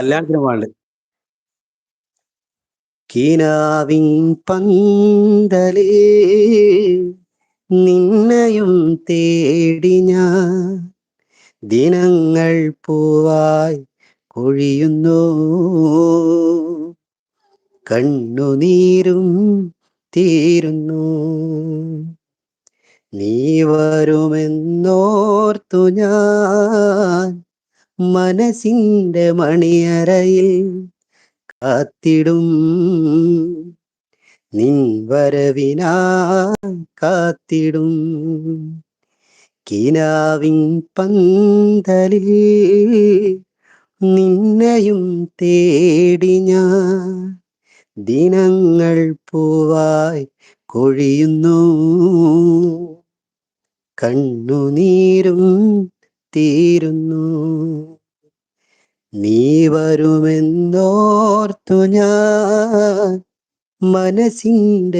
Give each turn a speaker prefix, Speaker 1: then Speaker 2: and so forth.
Speaker 1: കല്യാണത്തിന് പോകാനുണ്ട്. കിനാവിൻ പന്തലേ നിന്നയും തേടി ഞാൻ ദിനങ്ങൾ പൂവായി കൊഴിയുന്നു, കണ്ണുനീരും തീരുന്നു. നീ വരുമെന്നോർത്തു ഞാൻ മനസ്സിന്റെ മണിയറയിൽ കാത്തിടും, നിൻ വരവിനാ കാത്തിടും. കിനാവിൻ പന്തലിൽ നിന്നെയും തേടി ഞാൻ ദിനങ്ങൾ പൂവായി കൊഴിയുന്നു, കണ്ണുനീരും തീരുന്നു. നീ വരുമെന്നോർത്തു ഞാൻ മനസ്സിന്റെ